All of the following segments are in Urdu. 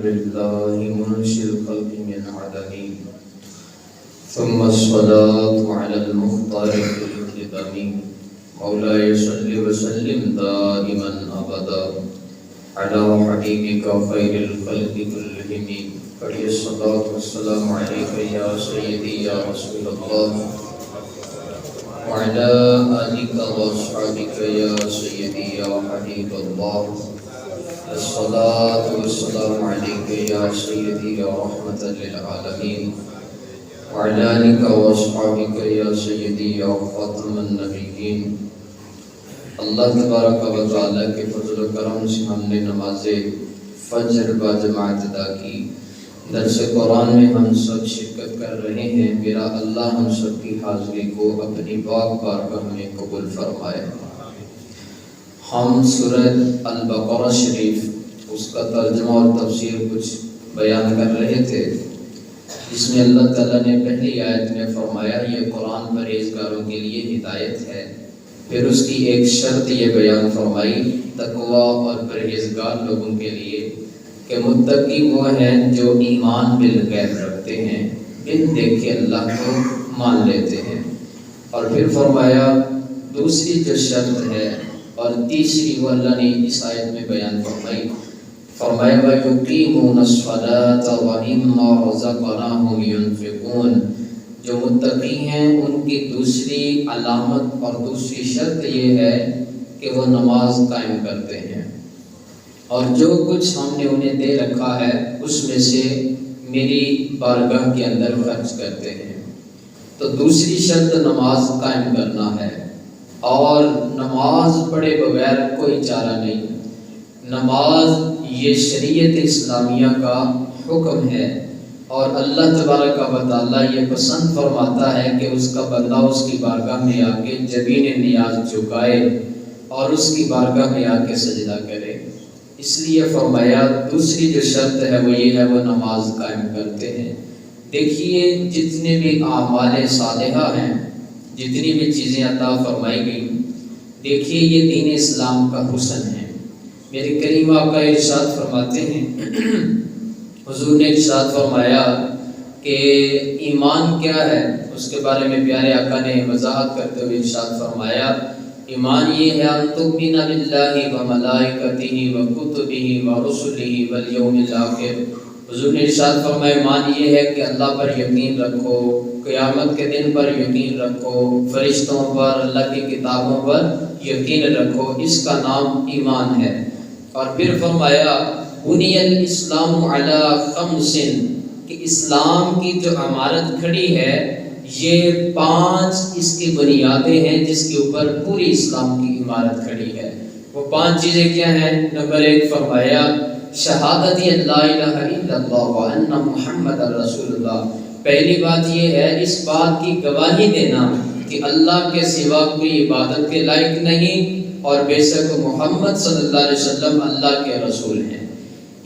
لله منشئ الخلق من عدم ثم الصلاة على المختار في القدم مولاي صل وسلم دائما أبدا على حبيبك خير الخلق كلهم فلي الصلاة والسلام عليك يا سيدي يا رسول الله وعلى آلك وأصحابك يا سيدي يا حبيب الله الصلاة والسلام عليك يا سيدي يا رحمة للعالمين وعلى آلك وأصحابك يا سيدي يا خاتم النبيين. اللہ تبارک و تعالیٰ کے فضل و کرم سے ہم نے نماز فجر با جماعت ادا کی. درس قرآن میں ہم سب شرکت کر رہے ہیں. میرا اللہ ہم سب کی حاضری کو اپنی پاک بارگاہ میں قبول فرمائے. ہم سورہ البقرہ شریف اس کا ترجمہ اور تفسیر کچھ بیان کر رہے تھے. اس میں اللہ تعالیٰ نے پہلی آیت میں فرمایا یہ قرآن پرہیزگاروں کے لیے ہدایت ہے. پھر اس کی ایک شرط یہ بیان فرمائی تقوی اور پرہیزگار لوگوں کے لیے کہ متقی وہ ہیں جو ایمان بالغیب رکھتے ہیں, بن دیکھے اللہ کو مان لیتے ہیں. اور پھر فرمایا دوسری جو شرط ہے اور تیسری وہ اللہ نے اس آیت میں بیان فرمایا وَيُقِيمُونَ الصَّلَاةَ وَمِمَّا رَزَقْنَاهُمْ يُنْفِقُونَ. جو متقی ہیں ان کی دوسری علامت اور دوسری شرط یہ ہے کہ وہ نماز قائم کرتے ہیں اور جو کچھ ہم نے انہیں دے رکھا ہے اس میں سے میری بارگاہ کے اندر خرچ کرتے ہیں. تو دوسری شرط نماز قائم کرنا ہے, اور نماز پڑھے بغیر کوئی چارہ نہیں. نماز یہ شریعت اسلامیہ کا حکم ہے اور اللہ تبارک و تعالیٰ یہ پسند فرماتا ہے کہ اس کا بندہ اس کی بارگاہ میں آ کے جبین نیاز جھکائے اور اس کی بارگاہ میں آ کے سجدہ کرے. اس لیے فرمایا دوسری جو شرط ہے وہ یہ ہے وہ نماز قائم کرتے ہیں. دیکھیے جتنے بھی اعمال صالحہ ہیں, جتنی بھی چیزیں عطا فرمائی گئی, دیکھیے یہ دین اسلام کا حسن ہے. میرے کریم آقا ارشاد فرماتے ہیں, حضور نے ارشاد فرمایا کہ ایمان کیا ہے, اس کے بارے میں پیارے آقا نے وضاحت کرتے ہوئے ارشاد فرمایا ایمان یہ ہے ان تؤمن باللہ وملائکتہ وکتبہ ورسلہ والیوم الآخر. حضور نے ارشاد فرمایا ایمان یہ ہے کہ اللہ پر یقین رکھو, قیامت کے دن پر یقین رکھو, فرشتوں پر, اللہ کی کتابوں پر یقین رکھو. اس کا نام ایمان ہے. اور پھر فرمایا بنی الاسلام علی خمس, کہ اسلام کی جو عمارت کھڑی ہے یہ 5 اس کی بنیادیں ہیں جس کے اوپر پوری اسلام کی عمارت کھڑی ہے. وہ 5 چیزیں کیا ہیں؟ نمبر 1 فرمایا شہادت لا الہ الا اللہ وان محمد رسول اللہ. پہلی بات یہ ہے اس بات کی گواہی دینا کہ اللہ کے سوا کوئی عبادت کے لائق نہیں اور بے شک محمد صلی اللہ علیہ وسلم اللہ کے رسول ہیں.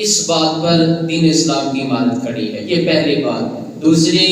اس بات پر دین اسلام کی عمارت کھڑی ہے. یہ پہلی بات. دوسری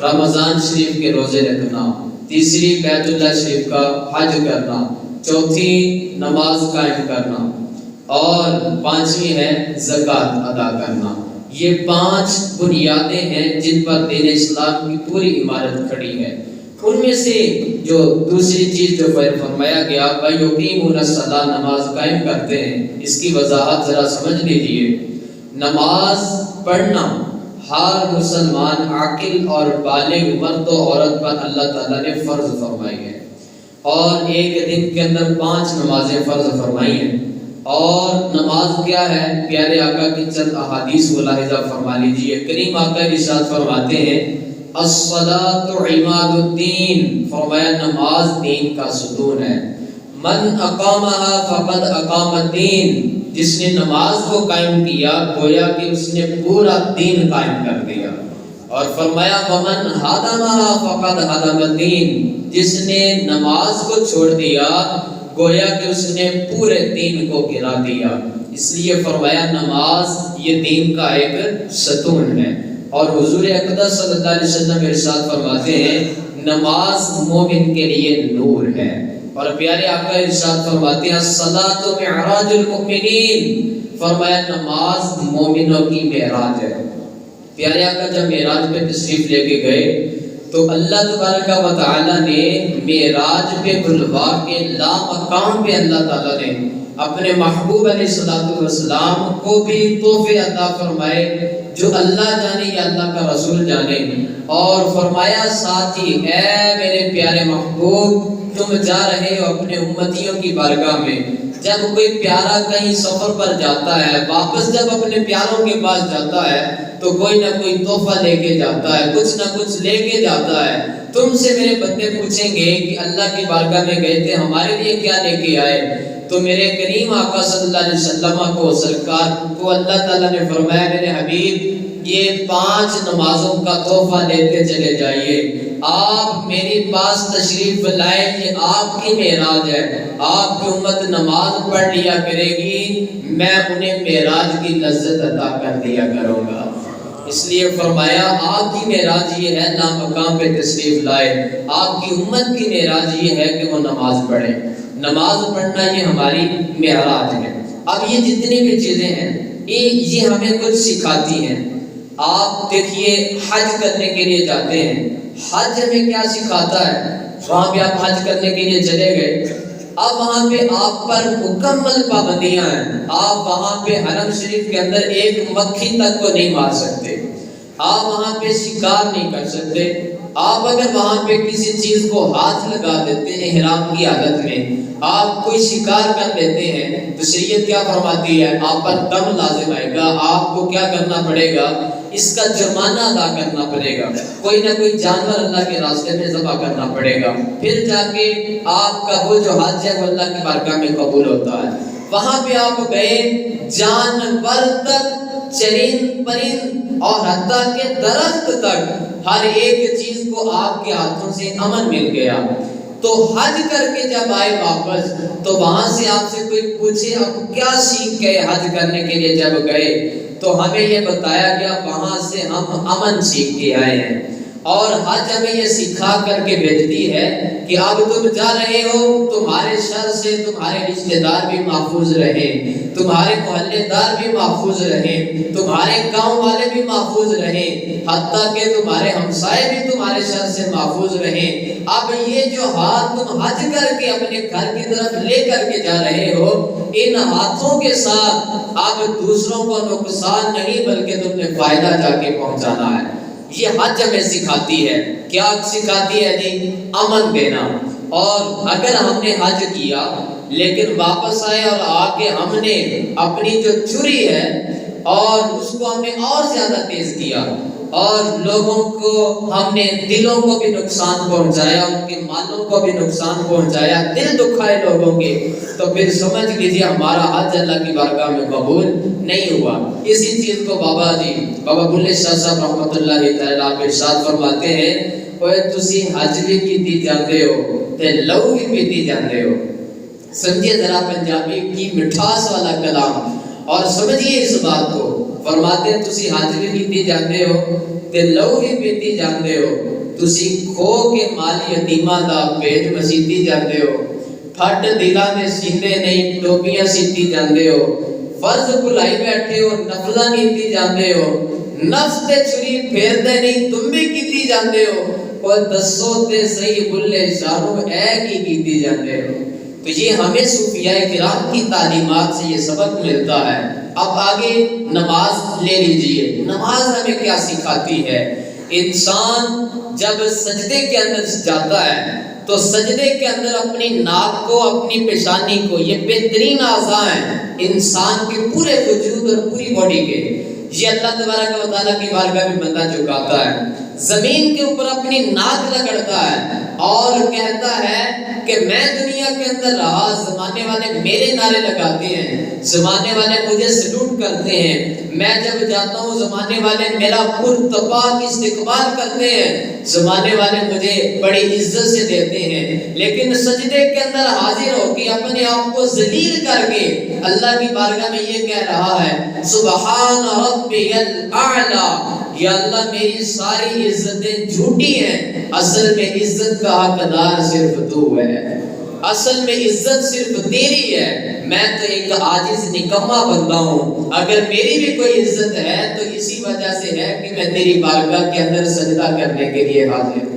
رمضان شریف کے روزے رکھنا. تیسری بیت اللہ شریف کا حج کرنا. چوتھی نماز قائم کرنا. اور 5ویں ہے زکوٰۃ ادا کرنا. یہ 5 بنیادیں ہیں جن پر دین اسلام کی پوری عمارت کھڑی ہے. ان میں سے جو دوسری چیز جو فرمایا گیا وَيُقِيمُونَ الصَّلَاةَ, نماز قائم کرتے ہیں, اس کی وضاحت ذرا سمجھ لیجئے. نماز پڑھنا ہر مسلمان عاقل اور بالغ مرد و عورت پر اللہ تعالیٰ نے فرض فرمائی ہے, اور ایک دن کے اندر 5 نمازیں فرض فرمائی ہیں. اور نماز کیا ہے؟ پیارے آقا کی چند احادیث ملاحظہ فرما لیجئے. کریم آقا ارشاد فرماتے ہیں الصلاۃ عماد الدین, فرمایا نماز دین کا ستون ہے. من اقامها فقد اقام الدین, جس نے نماز کو قائم کیا گویا کہ اس نے پورا دین قائم کر دیا. اور فرمایا ومن ہدمها فقد ہدم الدین, جس نے نماز کو چھوڑ دیا گویا کہ اس نے پورے دین کو گرا دیا. اس لیے فرمایا نماز یہ دین کا ایک ستون ہے. اور حضور اقدس صلی اللہ علیہ وسلم ارشاد فرماتے ہیں نماز مومن کے لیے نور ہے. اور پیارے آقا ارشاد فرماتے ہیں الصلاۃ معراج المؤمنین, فرمایا نماز مومنوں کی معراج ہے۔ پیارے آقا جب معراج پہ تشریف لے کے گئے تو اللہ تبارک و تعالیٰ نے معراج پہ بلوا کے لامقام پہ اللہ تعالیٰ نے اپنے محبوب علیہ السلام کو بھی تحفے عطا فرمائے جو اللہ جانے یا اللہ کا رسول جانے، اور فرمایا ساتھ ہی اے میرے پیارے محبوب تم جا رہے ہو اپنے امتیوں کی بارگاہ میں، جب کوئی پیارا کہیں سفر پر جاتا ہے واپس جب اپنے پیاروں کے پاس جاتا ہے تو کوئی نہ کوئی تحفہ لے کے جاتا ہے، کچھ نہ کچھ لے کے جاتا ہے۔ تم سے میرے بندے پوچھیں گے کہ اللہ کی بارگاہ میں گئے تھے ہمارے لیے کیا لے کے آئے، تو میرے کریم آقا صلی اللہ علیہ وسلم کو سرکار کو اللہ تعالیٰ نے فرمایا میرے حبیب یہ 5 نمازوں کا تحفہ لیتے چلے جائیے، آپ میری پاس تشریف لائے، یہ آپ کی معراج ہے، آپ کی امت نماز پڑھ لیا کرے گی، میں انہیں معراج کی لذت عطا کر دیا کروں گا۔ اس لیے فرمایا آپ کی معراج یہ ہے لامقام پہ تشریف لائے، آپ کی امت کی معراج یہ ہے کہ وہ نماز پڑھے، نماز پڑھنا یہ ہماری معراج ہے۔ اب یہ جتنی بھی چیزیں ہیں یہ ہمیں کچھ سکھاتی ہیں۔ آپ دیکھیے حج کرنے کے لیے جاتے ہیں، حج ہمیں کیا سکھاتا ہے؟ وہاں پہ آپ حج کرنے کے لیے چلے گئے، اب وہاں پہ آپ پر مکمل پابندیاں ہیں، آپ وہاں پہ حرم شریف کے اندر ایک مکھی تک کو نہیں مار سکتے، آپ وہاں پہ شکار نہیں کر سکتے، آپ اگر وہاں پہ کسی چیز کو ہاتھ لگا دیتے ہیں احرام کی حالت میں، آپ کوئی شکار کر لیتے ہیں تو شریعت کیا فرماتی ہے؟ آپ پر دم لازم آئے گا، آپ کو کیا کرنا پڑے گا؟ اس کا جرمانہ ادا کرنا پڑے گا، کوئی نہ کوئی جانور اللہ کے راستے میں ذبح کرنا پڑے گا، پھر جا کے آپ کا وہ جو حج ہے وہ اللہ کی بارگاہ میں قبول ہوتا ہے۔ وہاں پہ آپ گئے، جانور تک، چرند پرند اور حتیٰ کہ درخت تک ہر ایک چیز کو آپ کے ہاتھوں سے امن مل گیا۔ تو حج کر کے جب آئے واپس تو وہاں سے آپ سے کوئی پوچھے آپ کیا سیکھ گئے حج کرنے کے لیے جب گئے، تو ہمیں یہ بتایا گیا وہاں سے ہم امن سیکھ کے آئے ہیں، اور حج ہمیں یہ سکھا کر کے بھیجتی ہے کہ اب تم جا رہے ہو تمہارے شر سے تمہارے رشتہ دار بھی محفوظ رہیں، تمہارے محلے دار بھی محفوظ رہیں، تمہارے گاؤں والے بھی محفوظ رہیں، حتیٰ کہ تمہارے ہمسائے بھی تمہارے شر سے محفوظ رہیں۔ اب یہ جو ہاتھ تم حج کر کے اپنے گھر کی طرف لے کر کے جا رہے ہو، ان ہاتھوں کے ساتھ اب دوسروں کو نقصان نہیں بلکہ تم نے فائدہ جا کے پہنچانا ہے۔ یہ حج ہمیں سکھاتی ہے، کیا سکھاتی ہے جی؟ امن دینا۔ اور اگر ہم نے حج کیا لیکن واپس آئے اور آ کے ہم نے اپنی جو چھری ہے اور اس کو ہم نے اور زیادہ تیز کیا اور لوگوں کو ہم نے دلوں کو بھی نقصان پہنچایا، ان کے مالوں کو بھی نقصان پہنچایا، دل دکھائے لوگوں کے، تو پھر سمجھ لیجیے ہمارا حج اللہ کی بارگاہ میں قبول نہیں ہوا۔ اسی چیز کو بابا بلے شاہ صاحب رحمۃ اللہ تعالیٰ آپ ارشاد فرماتے ہیں، اوے تسی حج بھی کیتی جاندے ہو تے لہو بھی پیتی جاندے ہو۔ سمجھیے ذرا پنجابی کی مٹھاس والا کلام اور سمجھیے اس بات کو۔ فرماتے ہیں تسی حج بھی کیتی جاندے ہو تے لہو بھی پیتی جاندے ہو، تسی کھو کے مال یتیماں دا پیٹ مسیتی جاندے ہو، پھٹ دلاں دے سیندے نہیں ٹوپیاں سیتی جاندے ہو، فرض بھلائی بیٹھے ہو نفلاں کیتی جاندے ہو، نفس تے چھری پھیر دے نہیں تم بھی کیتی جاندے ہو، اور دسو تے صحیح بلے شاہو اے کی کیتی جاندے ہو۔ تو یہ ہمیں صوفیاء کرام کی تعلیمات سے یہ سبق ملتا ہے۔ اب آگے نماز لے لیجئے، نماز ہمیں کیا سکھاتی ہے؟ انسان جب سجدے کے اندر جاتا ہے تو سجدے کے اندر اپنی ناک کو اپنی پیشانی کو، یہ بہترین اعضاء ہیں انسان کے پورے وجود اور پوری باڈی کے، یہ اللہ تبارک و تعالیٰ کی بارگاہ میں بندہ جھکاتا ہے، زمین کے اوپر اپنی ناک رگڑتا ہے اور کہتا ہے کہ میں دنیا کے اندر رہا، زمانے والے میرے نعرے لگاتے ہیں، زمانے والے مجھے سلوٹ کرتے ہیں، میں جب جاتا ہوں زمانے والے میرا پرتپاک استقبال کرتے ہیں، زمانے والے مجھے بڑی عزت سے دیتے ہیں، لیکن سجدے کے اندر حاضر ہو کے اپنے آپ کو ذلیل کر کے اللہ کی بارگاہ میں یہ کہہ رہا ہے سبحان ربی الاعلی، یا اللہ میری ساری عزتیں جھوٹی ہیں، اصل میں عزت کا حقدار صرف تو ہے، اصل میں عزت صرف تیری ہے، میں تو ایک عاجز نکما بندہ ہوں، اگر میری بھی کوئی عزت ہے تو اسی وجہ سے ہے کہ میں تیری بارگاہ کے اندر سجدہ کرنے کے لیے حاضر ہوں۔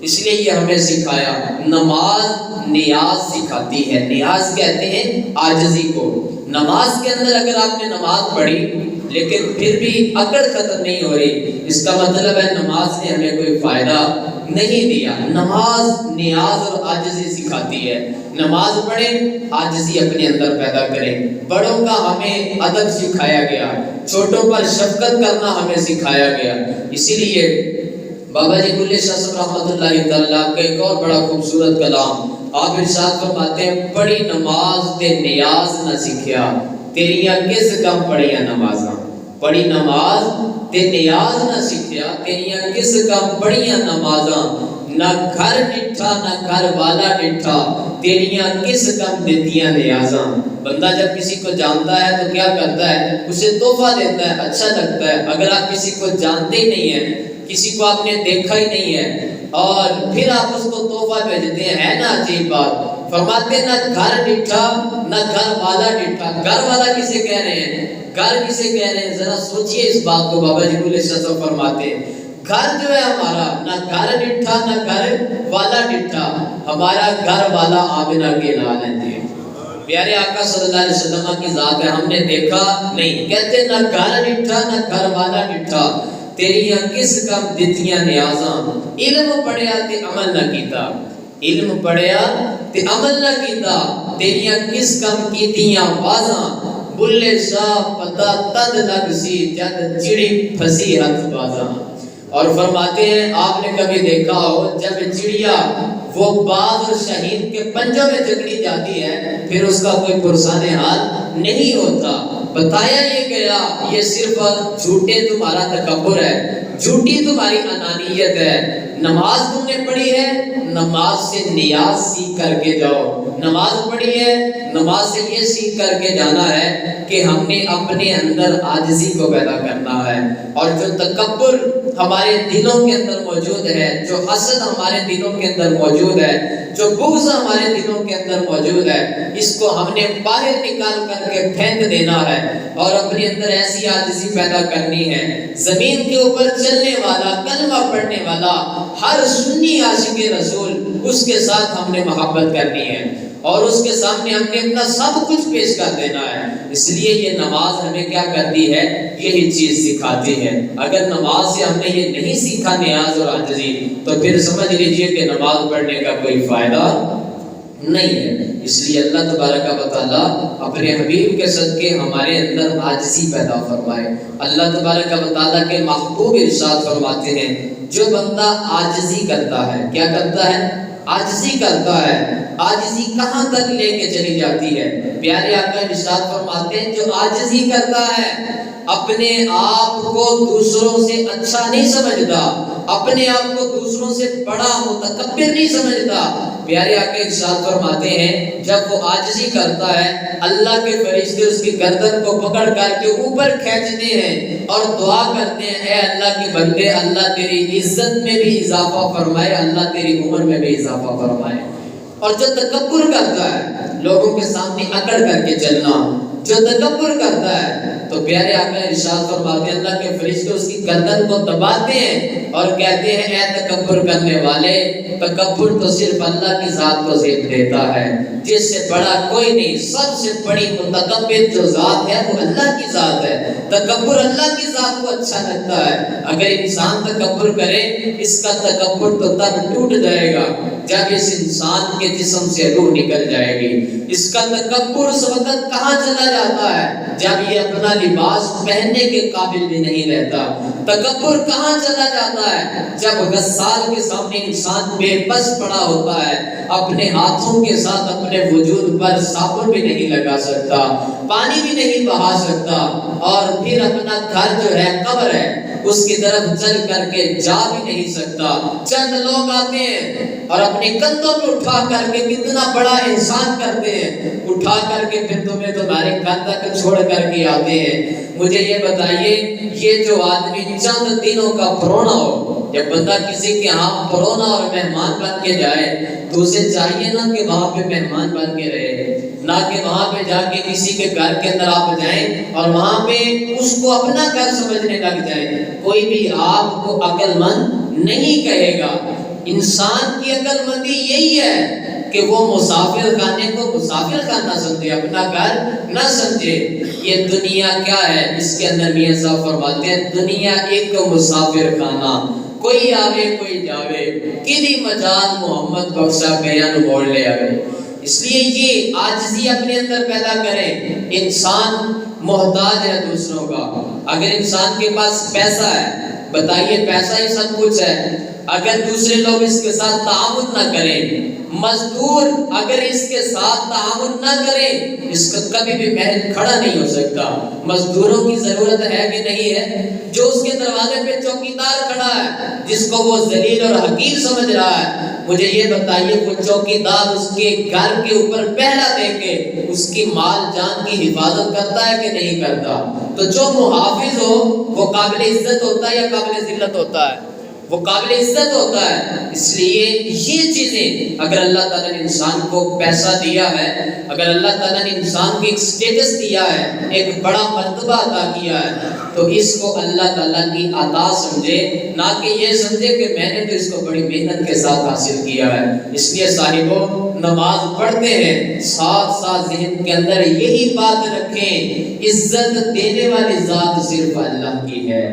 اس لیے یہ ہمیں سکھایا، نماز نیاز سکھاتی ہے۔ نیاز کہتے ہیں عاجزی کو۔ نماز کے اندر اگر آپ نے نماز پڑھی لیکن پھر بھی اکڑ ختم نہیں ہو رہی، اس کا مطلب ہے نماز نے ہمیں کوئی فائدہ نہیں دیا۔ نماز نیاز اور عاجزی سکھاتی ہے۔ نماز پڑھیں، عاجزی اپنے اندر پیدا کریں۔ بڑوں کا ہمیں ادب سکھایا گیا، چھوٹوں پر شفقت کرنا ہمیں سکھایا گیا۔ اسی لیے بابا جی بلے شاہ صاحب رحمۃ اللہ تعالیٰ کا ایک اور بڑا خوبصورت کلام، آپ ارشاد فرماتے ہیں، پڑھی نماز تے نیاز نہ سیکھیا، تیریاں کس کم پڑھیاں نمازاں۔ پڑھی نماز تے نیاز نہ سیکھیا، تیریاں کس کم پڑھیاں نمازاں۔ نہ گھر ڈٹھا نہ گھر والا ڈٹھا، تیریاں کس کم دیتیاں نیازاں۔ بندہ جب کسی کو جانتا ہے تو کیا کرتا ہے؟ اسے تحفہ دیتا ہے، اچھا لگتا ہے۔ اگر آپ کسی کو جانتے ہی نہیں ہیں، کسی کو آپ نے دیکھا ہی نہیں ہے اور پھر آپ اس کو تحفہ بھیجتے ہیں، ہے نا عجیب بات۔ فرماتے ہیں نہ گھر ڈٹھا نہ گھر والا ڈٹھا۔ گھر والا کسے کہہ رہے ہیں؟ گھر کسے کہہ رہے ہیں؟ ذرا سوچئے اس بات کو۔ بابا جی بلے شاہ صاحب فرماتے ہیں گھر جو ہے ہمارا، نہ گھر ڈٹھا نہ گھر والا ڈٹھا، ہمارا گھر والا آمنہ کے لال ہے۔ پیارے آقا صلی اللہ علیہ وسلم کی ذات ہے، ہم نے دیکھا نہیں۔ کہتے نہ گھر ڈٹھا نہ گھر والا ڈٹھا، تیریاں کس کم دتیاں نیازاں۔ علم پڑھیا تے عمل نہ کیتا، علم پڑھیا تے عمل نہ کیتا، تیریاں کس کم کیتیاں بازاں۔ بلے شاہ پتہ تد لگ سی جد چڑی پھسی ہتھ بازاں۔ اور فرماتے ہیں آپ نے کبھی دیکھا ہو جب چڑیا وہ باز اور شہید کے پنجوں میں جکڑی جاتی ہے پھر اس کا کوئی پرسان حال نہیں ہوتا۔ بتایا یہ گیا یہ صرف جھوٹے تمہارا تکبر ہے، جھوٹی تمہاری انانیت ہے۔ نماز تم نے پڑھی ہے، نماز سے نیاز سیکھ کر کے جاؤ۔ نماز پڑھی ہے، نماز سے یہ سیکھ کر کے جانا ہے کہ ہم نے اپنے اندر عاجزی کو پیدا کرنا ہے۔ اور جو تکبر ہمارے دلوں کے اندر موجود ہے، جو حسد ہمارے دلوں کے اندر موجود ہے، جو بغض ہمارے دلوں کے اندر موجود ہے، اس کو ہم نے باہر نکال کر کے پھینک دینا ہے اور اپنے اندر ایسی عاجزی پیدا کرنی ہے۔ زمین کے اوپر چلنے والا، کلمہ پڑھنے والا ہر سنی عاشق رسول، اس کے ساتھ ہم نے محبت کرنی ہے اور اس کے سامنے ہم نے اپنا سب کچھ پیش کر دینا ہے۔ اس لیے یہ نماز ہمیں کیا کرتی ہے؟ یہی چیز سکھاتی ہے۔ اگر نماز سے ہم نے یہ نہیں سیکھا نیاز اور عاجزی تو پھر سمجھ لیجئے کہ نماز پڑھنے کا کوئی فائدہ نہیں ہے۔ اس لیے اللہ تبارک و تعالیٰ اپنے حبیب کے صدقے ہمارے اندر عاجزی پیدا فرمائے۔ اللہ تبارک و تعالیٰ کے محبوب ارشاد فرماتے ہیں جو بندہ عاجزی کرتا ہے، کیا کرتا ہے؟ عاجزی کرتا ہے۔ عاجزی کہاں تک لے کے چلی جاتی ہے؟ پیارے آقا ارشاد فرماتے ہیں جو عاجزی کرتا ہے اپنے آپ کو دوسروں سے اچھا نہیں سمجھتا، اپنے آپ کو دوسروں سے بڑا متکبر نہیں سمجھتا۔ پیارے آقا ارشاد فرماتے ہیں جب وہ عاجزی کرتا ہے اللہ کے فرشتے اس کی گردن کو پکڑ کر کے اوپر کھینچتے ہیں اور دعا کرتے ہیں اے اللہ کے بندے، اللہ تیری عزت میں بھی اضافہ فرمائے، اللہ تیری عمر میں بھی اضافہ فرمائے۔ اور جو تکبر کرتا ہے، لوگوں کے سامنے اکڑ کر کے چلنا، جو تکبر کرتا ہے تو پیارے آقا ارشاد فرماتے ہیں اللہ کے فرشتے اس کی گردن کو دباتے ہیں اور کہتے ہیں اے تکبر کرنے والے، تکبر تو صرف اللہ کی ذات کو زیب دیتا ہے، جس سے بڑا کوئی نہیں، سب سے بڑی متکبر جو ذات ہے وہ اللہ کی ذات ہے۔ تکبر اللہ کی ذات کو اچھا لگتا ہے۔ اگر انسان تکبر کرے اس کا تکبر تو تب ٹوٹ جائے گا جب اس انسان کے جسم سے روح نکل جائے گی۔ اس کا تکبر اس وقت کہاں چلا جاتا ہے جب یہ اپنا لباس پہننے کے قابل بھی نہیں رہتا۔ تکبر کہاں چلا جاتا ہے جب غسال کے سامنے انسان بے بس پڑا ہوتا ہے، اپنے ہاتھوں کے ساتھ اپنے وجود پر صابن بھی نہیں لگا سکتا، پانی بھی نہیں بہا سکتا، اور پھر اپنا گھر جو ہے قبر ہے اس کی طرف چل کر کے جا بھی نہیں سکتا۔ چند لوگ آتے ہیں اور اپنے کندھوں پہ اٹھا کر کے کتنا بڑا احسان کرتے ہیں، اٹھا کر کے پھر تمہیں تمہارے کندھا کو چھوڑ کر کے آتے ہیں۔ مجھے یہ بتائیے یہ جو آدمی چند دنوں کا پرونا ہو جب بندہ کسی کے ہاں پرونا اور مہمان بن کے جائے تو اسے چاہیے نا کہ وہاں پہ مہمان بن کے رہے، نہ کہ وہاں پہ جا کے کسی کے گھر کے اندر آپ جائیں اور وہاں پہ اس کو اپنا گھر سمجھنے لگ جائیں۔ کوئی بھی آپ کو عقل مند نہیں کہے گا۔ انسان کی عقل مندی یہی ہے کہ وہ مسافر خانے کو مسافر خانہ سمجھے، اپنا گھر نہ سمجھے۔ یہ دنیا کیا ہے؟ اس کے اندر میاں صاحب فرماتے ہیں دنیا ایک مسافر خانہ، کوئی آوے کوئی جاوے، کدی مجال محمد بخشا بیان موڑ لے آوے۔ اس لیے یہ عاجزی اپنے اندر پیدا کریں۔ انسان محتاج ہے دوسروں کا۔ اگر انسان کے پاس پیسہ ہے، بتائیے پیسہ ہی سب کچھ ہے، اگر دوسرے لوگ اس کے ساتھ تعاون نہ کریں، مزدور اگر اس کے ساتھ تعاون نہ کریں، اس کا کبھی بھی محل کھڑا نہیں ہو سکتا۔ مزدوروں کی ضرورت ہے کہ نہیں ہے؟ جو اس کے دروازے پہ چوکیدار کھڑا ہے، جس کو وہ ذلیل اور حقیر سمجھ رہا ہے، مجھے یہ بتائیے وہ چوکیدار اس کے گھر کے اوپر پہرا دے کے اس کی مال جان کی حفاظت کرتا ہے کہ نہیں کرتا؟ تو جو محافظ ہو وہ قابل عزت ہوتا ہے یا قابل ذلت ہوتا ہے؟ وہ قابل عزت ہوتا ہے۔ اس لیے یہ چیزیں اگر اللہ تعالیٰ نے انسان کو پیسہ دیا ہے، اگر اللہ تعالیٰ نے انسان کو ایک سٹیٹس دیا ہے، ایک بڑا مرتبہ عطا کیا ہے، تو اس کو اللہ تعالیٰ کی عطا سمجھے، نہ کہ یہ سمجھے کہ میں نے تو اس کو بڑی محنت کے ساتھ حاصل کیا ہے۔ اس لیے صاحبوں نماز پڑھتے ہیں، ساتھ ساتھ ذہن کے اندر یہی بات رکھیں، عزت دینے والی ذات صرف اللہ کی ہے،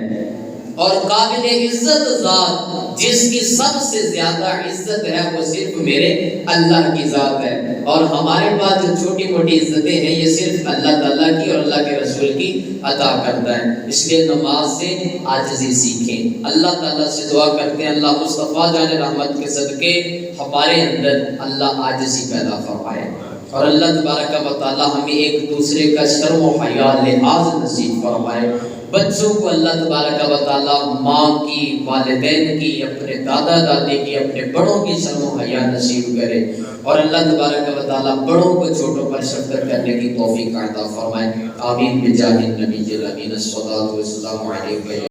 اور قابل عزت ذات جس کی سب سے زیادہ عزت ہے وہ صرف میرے اللہ کی ذات ہے، اور ہمارے پاس جو چھوٹی موٹی عزتیں ہیں یہ صرف اللہ تعالیٰ کی اور اللہ کے رسول کی عطا کرتا ہے۔ اس لیے نماز سے عاجزی سیکھیں۔ اللہ تعالیٰ سے دعا کرتے ہیں اللہ مصطفیٰ جان رحمت کے صدقے ہمارے اندر اللہ عاجزی پیدا فرمائے، اور اللہ تبارک و تعالیٰ ہمیں ایک دوسرے کا شرم و حیا لحاظ نصیب فرمائے۔ بچوں کو اللہ تبارک و تعالیٰ ماں کی، والدین کی، اپنے دادا دادی کی، اپنے بڑوں کی شرم و حیا نصیب کرے، اور اللہ تبارک و تعالیٰ بڑوں کو چھوٹوں پر شفقت کرنے کی توفیق عطا فرمائے۔ آمین بجاہ النبی الامین، الصلاۃ والسلام علیکم۔